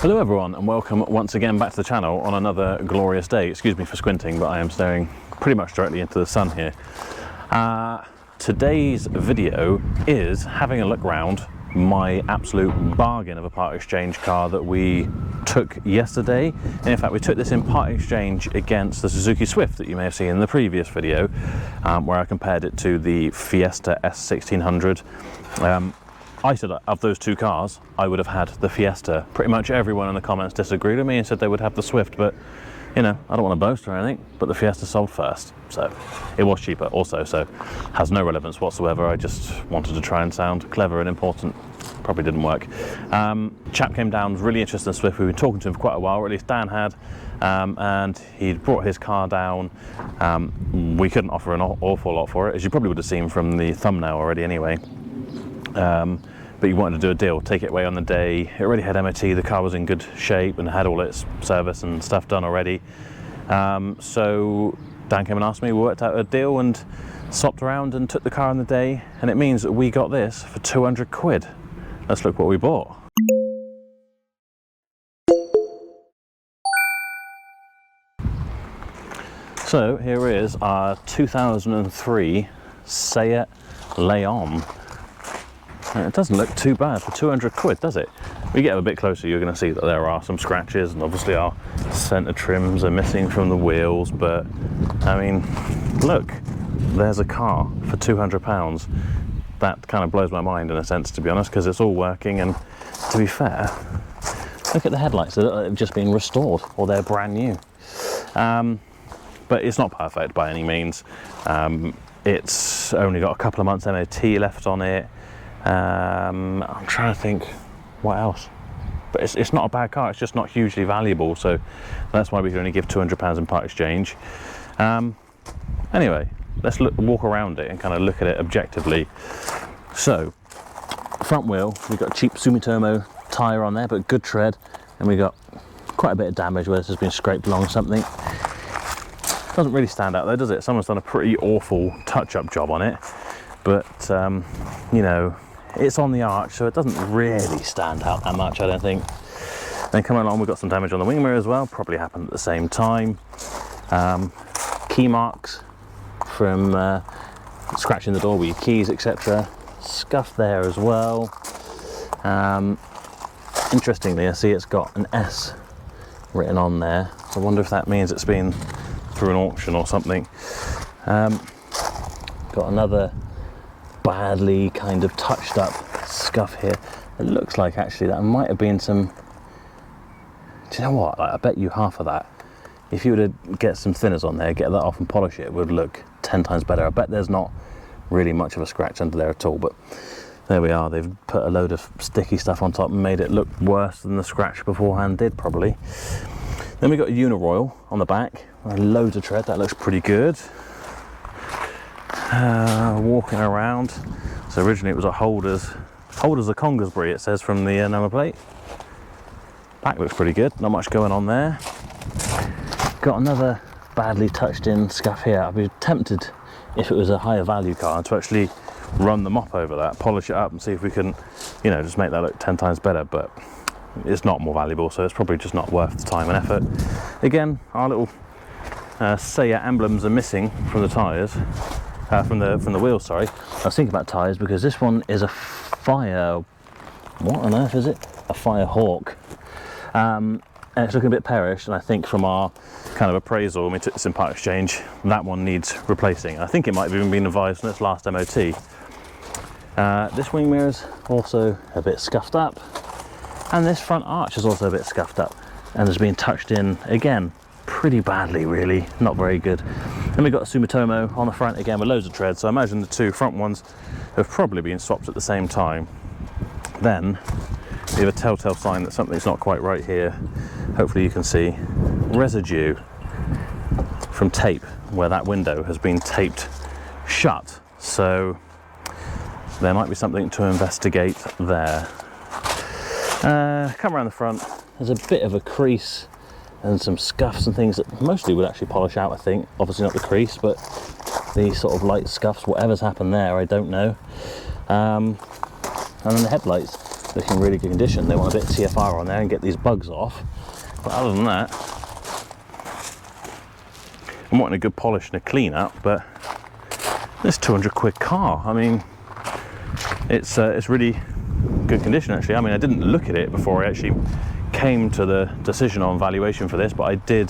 Hello everyone and welcome once again back to the channel on another glorious day. Excuse me for squinting, but I am staring pretty much directly into the sun here. Today's video is having a look round my absolute bargain of a part exchange car that we took yesterday. And in fact, we took this in part exchange against the Suzuki Swift that you may have seen in the previous video, where I compared it to the Fiesta S1600. I said of those two cars, I would have had the Fiesta. Pretty much everyone in the comments disagreed with me and said they would have the Swift, but you know, I don't want to boast or anything, but the Fiesta sold first. So it was cheaper also, so has no relevance whatsoever. I just wanted to try and sound clever and important. Probably didn't work. Chap came down, was really interested in Swift. We've been talking to him for quite a while, or at least Dan had, and he'd brought his car down. We couldn't offer an awful lot for it, as you probably would have seen from the thumbnail already anyway. But you wanted to do a deal, take it away on the day. It already had MOT, the car was in good shape and had all its service and stuff done already. So Dan came and asked me, we worked out a deal and swapped around and took the car on the day, and it means that we got this for 200 quid. Let's look what we bought. So here is our 2003 Seat Leon. It doesn't look too bad for 200 quid, does it? We get a bit closer, you're going to see that there are some scratches, and obviously our centre trims are missing from the wheels, but I mean, look, there's a car for £200. That kind of blows my mind in a sense, to be honest, because it's all working, and to be fair, look at the headlights, they've just been restored, or they're brand new. But it's not perfect by any means. It's only got a couple of months MOT left on it. I'm trying to think what else, but it's not a bad car, it's just not hugely valuable, so that's why we can only give £200 in part exchange. Anyway, let's walk around it and kind of look at it objectively. So, front wheel, we've got a cheap Sumitomo tyre on there, but good tread, and we got quite a bit of damage where this has been scraped along something. Doesn't really stand out though, does it? Someone's done a pretty awful touch-up job on it, but you know, it's on the arch, so it doesn't really stand out that much, I don't think. Then coming along, we've got some damage on the wing mirror as well, probably happened at the same time. Key marks from scratching the door with your keys, etc. Scuff there as well. Interestingly, I see it's got an S written on there, so I wonder if that means it's been through an auction or something. Got another badly kind of touched up scuff here. It looks like actually that might have been some, do you know what, like, I bet you half of that, if you were to get some thinners on there, get that off and polish it, it would look 10 times better. I bet there's not really much of a scratch under there at all, but there we are. They've put a load of sticky stuff on top and made it look worse than the scratch beforehand did probably. Then we got a Uniroyal on the back, loads of tread, that looks pretty good. Walking around, so originally it was a Holders of Congersbury, it says from the number plate. Back looks pretty good, not much going on there. Got another badly touched in scuff here. I'd be tempted, if it was a higher value car, to actually run the mop over that, polish it up and see if we can, you know, just make that look 10 times better, but it's not more valuable, so it's probably just not worth the time and effort. Again, our little Seat emblems are missing from the tyres. From the wheels, sorry. I was thinking about tyres because this one is a Fire, what on earth is it? A Fire Hawk. And it's looking a bit perished, and I think from our kind of appraisal when we took this in part exchange, that one needs replacing. I think it might have even been advised on its last MOT. This wing mirror's also a bit scuffed up, and this front arch is also a bit scuffed up and has been touched in again pretty badly, really, not very good. Then we've got a Sumitomo on the front again with loads of tread, so I imagine the two front ones have probably been swapped at the same time. Then we have a telltale sign that something's not quite right here. Hopefully you can see residue from tape where that window has been taped shut, so there might be something to investigate there. Come around the front, there's a bit of a crease and some scuffs and things that mostly would actually polish out, I think. Obviously not the crease, but the sort of light scuffs, whatever's happened there, I don't know. And then the headlights, looking in really good condition. They want a bit of TFR on there and get these bugs off. But other than that, I'm wanting a good polish and a clean up, but this 200 quid car, I mean, it's really good condition actually. I mean, I didn't look at it before I actually came to the decision on valuation for this, but I did.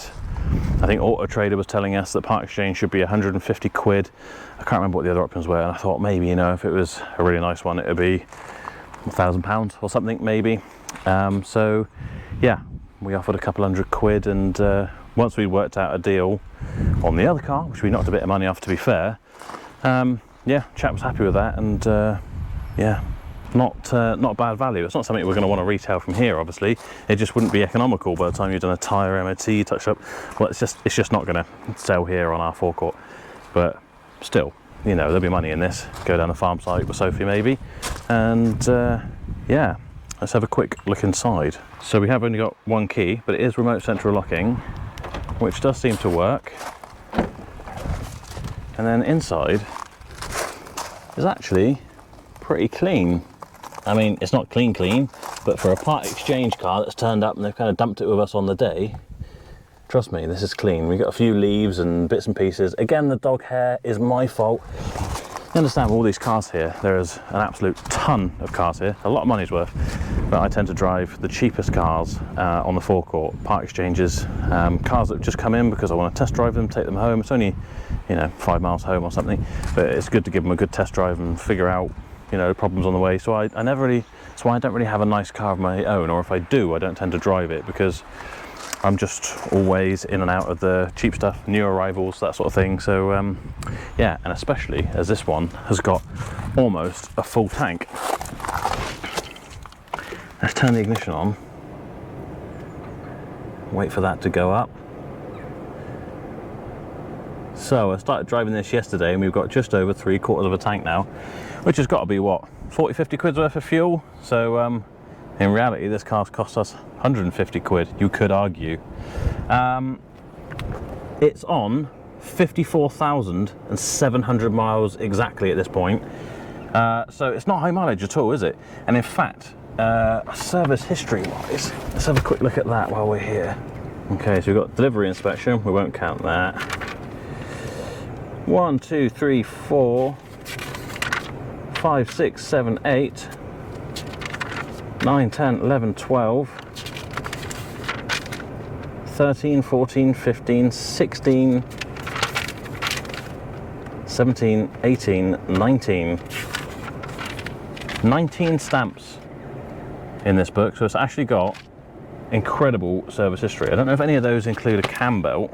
I think Auto Trader was telling us that part exchange should be 150 quid. I can't remember what the other options were, and I thought maybe, you know, if it was a really nice one, it would be £1,000 or something maybe. So yeah, we offered a couple hundred quid, and once we worked out a deal on the other car, which we knocked a bit of money off to be fair, yeah, chap was happy with that, and yeah, not bad value. It's not something we're going to want to retail from here, obviously. It just wouldn't be economical by the time you've done a tyre, MOT, touch up. Well, it's just not going to sell here on our forecourt. But still, you know, there'll be money in this. Go down the farm site with Sophie maybe, and yeah, let's have a quick look inside. So we have only got one key, but it is remote central locking, which does seem to work. And then inside is actually pretty clean. I mean, it's not clean, but for a part exchange car that's turned up and they've kind of dumped it with us on the day, trust me, this is clean. We got a few leaves and bits and pieces. Again, the dog hair is my fault. You understand, with all these cars here, there is an absolute ton of cars here, a lot of money's worth, but I tend to drive the cheapest cars on the forecourt, part exchanges, cars that have just come in because I want to test drive them, take them home. It's only, you know, 5 miles home or something, but it's good to give them a good test drive and figure out, you know, problems on the way. So I never really, that's why I don't really have a nice car of my own, or if I do, I don't tend to drive it, because I'm just always in and out of the cheap stuff, new arrivals, that sort of thing. So yeah, and especially as this one has got almost a full tank. Let's turn the ignition on, wait for that to go up. So I started driving this yesterday and we've got just over 3/4 of a tank now, which has got to be what, 40-50 quid's worth of fuel. So in reality this car's cost us 150 quid, you could argue. It's on 54,700 miles exactly at this point, so it's not high mileage at all, is it? And in fact, service history wise, let's have a quick look at that while we're here. Okay, so we've got delivery inspection, we won't count that. 1, 2, 3, 4, 5, 6, 7, 8, 9, 10, 11, 12, 13, 14, 15, 16, 17, 18, 19. 19 stamps in this book, so it's actually got incredible service history. I don't know if any of those include a cam belt.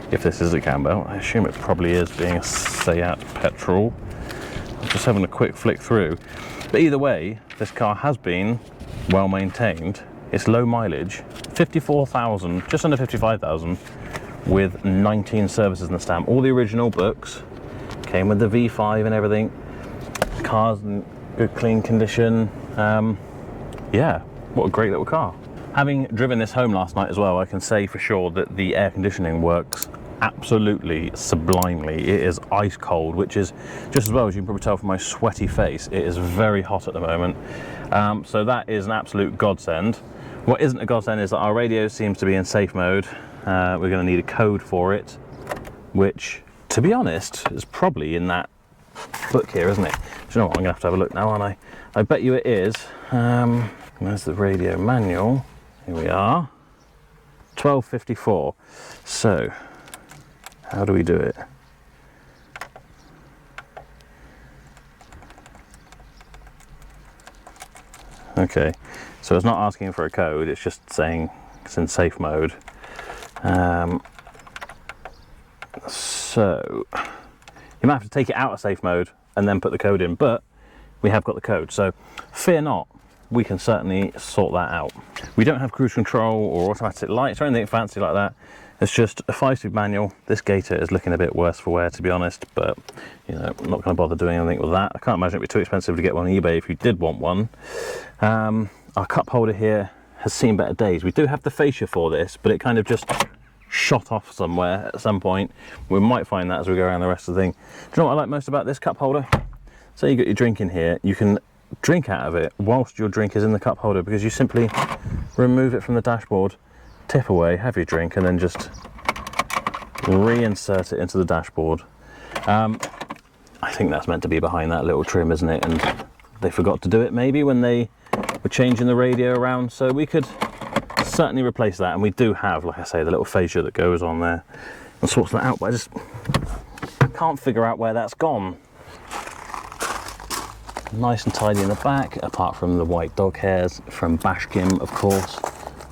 If this is a cam belt, I assume it probably is, being a Seat petrol. I'm just having a quick flick through. But either way, this car has been well maintained. It's low mileage, 54,000, just under 55,000, with 19 services in the stamp. All the original books came with the V5 and everything. Car's in good clean condition. Yeah, what a great little car. Having driven this home last night as well, I can say for sure that the air conditioning works absolutely sublimely. It is ice cold, which is just, as well as you can probably tell from my sweaty face, it is very hot at the moment. So that is an absolute godsend. What isn't a godsend is that our radio seems to be in safe mode. We're going to need a code for it, which, to be honest, is probably in that book here, isn't it? Do you know what? I'm going to have a look now, aren't I? I bet you it is. There's the radio manual. Here we are. 1254. So, how do we do it? Okay, so it's not asking for a code, it's just saying it's in safe mode. So you might have to take it out of safe mode and then put the code in, but we have got the code, so fear not, we can certainly sort that out. We don't have cruise control or automatic lights or anything fancy like that. It's just a 5-speed manual. This Gator is looking a bit worse for wear, to be honest, but you know, I'm not going to bother doing anything with that. I can't imagine it'd be too expensive to get one on eBay if you did want one. Our cup holder here has seen better days. We do have the fascia for this, but it kind of just shot off somewhere at some point. We might find that as we go around the rest of the thing. Do you know what I like most about this cup holder? So you got your drink in here, you can drink out of it whilst your drink is in the cup holder, because you simply remove it from the dashboard, tip away, have your drink, and then just reinsert it into the dashboard. I think that's meant to be behind that little trim, isn't it? And they forgot to do it maybe when they were changing the radio around, so we could certainly replace that. And we do have, like I say, the little fascia that goes on there and sorts that out, but I just can't figure out where that's gone. Nice and tidy in the back, apart from the white dog hairs from Bashkim, of course.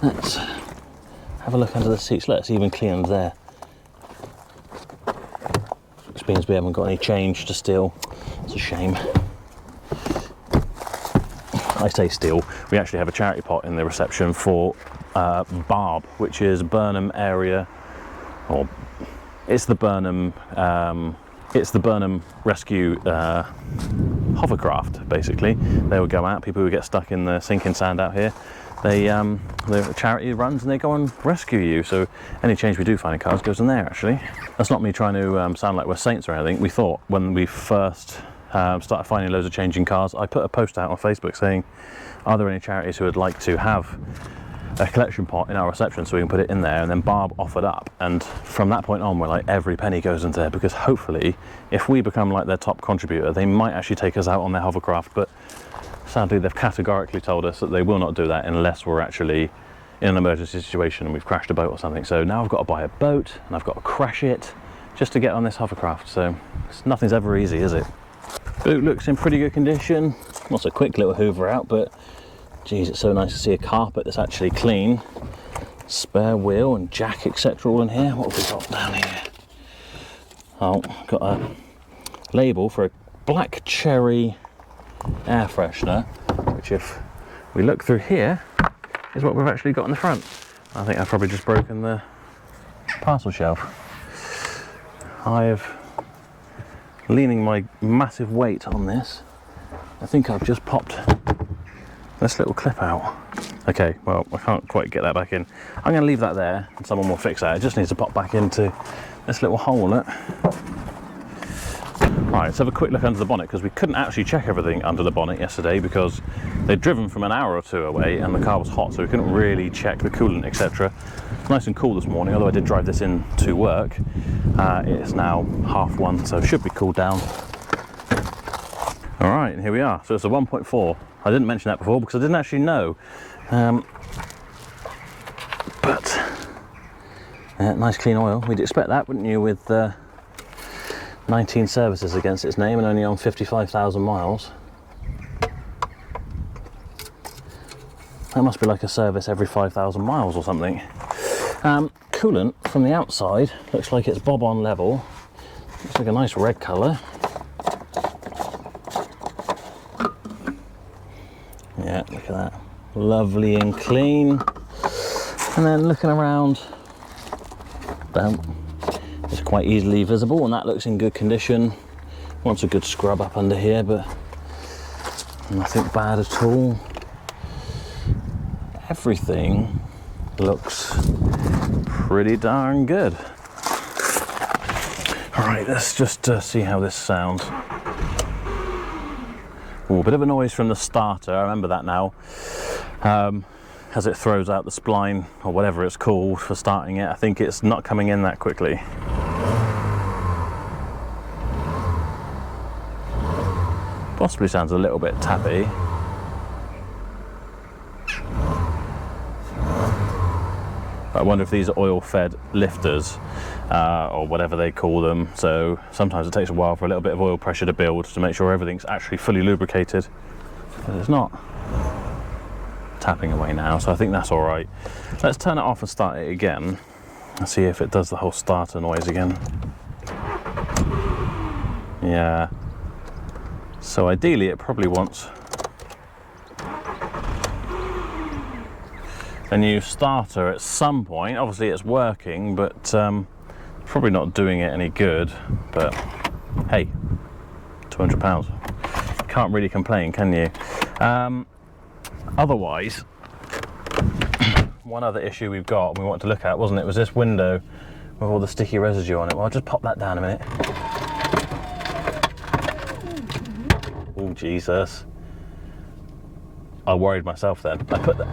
Let's have a look under the seats. Let's even clean them there, which means we haven't got any change to steal. It's a shame. I say steal, we actually have a charity pot in the reception for Barb, which is Burnham area, or it's the Burnham rescue hovercraft, basically. They would go out, people who get stuck in the sinking sand out here, they the charity runs and they go and rescue you. So any change we do find in cars goes in there, actually. That's not me trying to sound like we're saints or anything. We thought when we first started finding loads of change in cars, I put a post out on Facebook saying, are there any charities who would like to have a collection pot in our reception so we can put it in there? And then Barb offered up, and from that point on we're like, every penny goes into there, because hopefully if we become like their top contributor, they might actually take us out on their hovercraft. But sadly they've categorically told us that they will not do that unless we're actually in an emergency situation and we've crashed a boat or something. So now I've got to buy a boat and I've got to crash it just to get on this hovercraft. So nothing's ever easy, is it? Boot looks in pretty good condition. Not a quick little hoover out, but geez, it's so nice to see a carpet that's actually clean. Spare wheel and jack, etc. all in here. What have we got down here? Oh, got a label for a black cherry air freshener, which if we look through here is what we've actually got in the front. I think I've probably just broken the parcel shelf. Leaning my massive weight on this, I think I've just popped this little clip out. Okay, well, I can't quite get that back in. I'm going to leave that there and someone will fix that. It just needs to pop back into this little hole, look. Right, let's have a quick look under the bonnet, because we couldn't actually check everything under the bonnet yesterday because they'd driven from an hour or two away and the car was hot, so we couldn't really check the coolant, etc. It's nice and cool this morning, although I did drive this in to work. It's now 1:30, so it should be cooled down. All right, and here we are. So it's a 1.4. I didn't mention that before because I didn't actually know. But nice clean oil. We'd expect that, wouldn't you, with 19 services against its name and only on 55,000 miles. That must be like a service every 5,000 miles or something. Coolant from the outside looks like it's bob on level. Looks like a nice red colour. Yeah, look at that. Lovely and clean. And then looking around, it's quite easily visible, and that looks in good condition. Wants a good scrub up under here, but nothing bad at all. Everything looks pretty darn good. All right, let's just see how this sounds. Ooh, a bit of a noise from the starter, I remember that now. As it throws out the spline, or whatever it's called for starting it. I think it's not coming in that quickly. Possibly sounds a little bit tappy. I wonder if these are oil-fed lifters, or whatever they call them. So sometimes it takes a while for a little bit of oil pressure to build to make sure everything's actually fully lubricated. But it's not tapping away now, so I think that's all right. Let's turn it off and start it again and see if it does the whole starter noise again. Yeah. So ideally it probably wants a new starter at some point. Obviously it's working, but probably not doing it any good. But hey, £200. Can't really complain, can you? Otherwise, one other issue we've got and we wanted to look at, wasn't it, was this window with all the sticky residue on it. Well, I'll just pop that down a minute. Oh, Jesus. I worried myself then. I put that.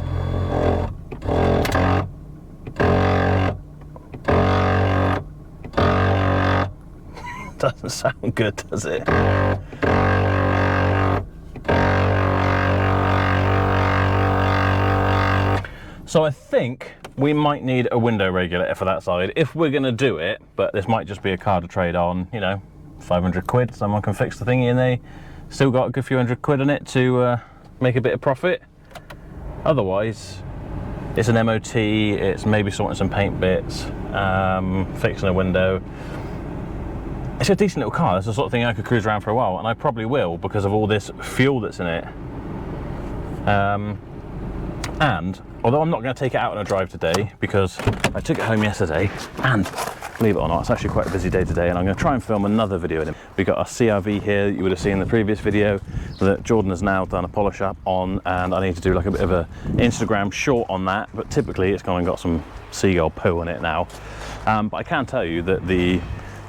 Doesn't sound good, does it? So I think we might need a window regulator for that side if we're going to do it, but this might just be a car to trade on, you know, 500 quid, someone can fix the thingy and they still got a good few hundred quid in it to make a bit of profit. Otherwise, it's an MOT, it's maybe sorting some paint bits, fixing a window. It's a decent little car. It's the sort of thing I could cruise around for a while, and I probably will because of all this fuel that's in it. And although I'm not going to take it out on a drive today because I took it home yesterday, and believe it or not, it's actually quite a busy day today, and I'm going to try and film another video in it. We've got our CRV here that you would have seen in the previous video that Jordan has now done a polish up on, and I need to do like a bit of a Instagram short on that, but typically it's gone and got some seagull poo in it now. But I can tell you that the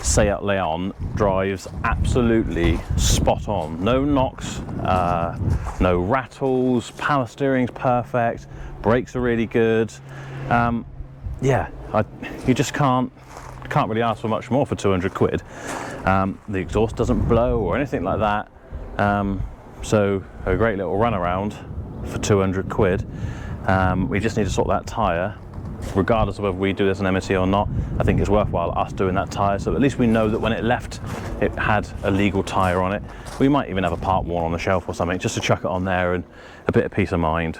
Seat Leon drives absolutely spot on. No knocks, no rattles, power steering's perfect, brakes are really good. Yeah, you just can't really ask for much more for 200 quid. The exhaust doesn't blow or anything like that. So a great little run around for 200 quid. We just need to sort that tyre. Regardless of whether we do this in MOT or not, I think it's worthwhile us doing that tyre, so at least we know that when it left it had a legal tyre on it. We might even have a part worn on the shelf or something just to chuck it on there, and a bit of peace of mind.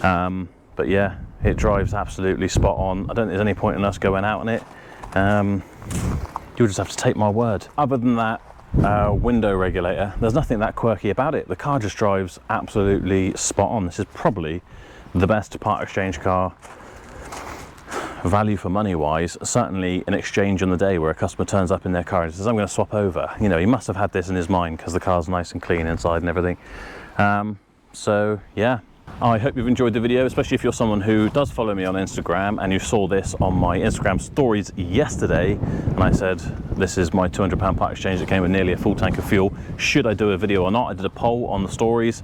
But yeah, it drives absolutely spot on. I don't think there's any point in us going out on it. You'll just have to take my word. Other than that window regulator, there's nothing that quirky about it. The car just drives absolutely spot on. This is probably the best part exchange car, value for money wise, certainly an exchange on the day where a customer turns up in their car and says, I'm going to swap over. You know, he must have had this in his mind because the car's nice and clean inside and everything. So yeah, I hope you've enjoyed the video, especially if you're someone who does follow me on Instagram and you saw this on my Instagram stories yesterday, and I said this is my £200 part exchange that came with nearly a full tank of fuel. Should I do a video or not? I did a poll on the stories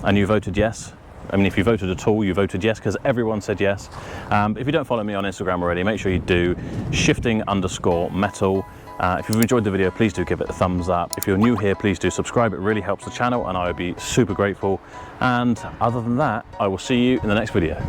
and you voted yes. I mean, if you voted at all, you voted yes, because everyone said yes. If you don't follow me on Instagram already, make sure you do, shifting_metal. If you've enjoyed the video, please do give it a thumbs up. If you're new here, please do subscribe. It really helps the channel and I would be super grateful. And other than that, I will see you in the next video.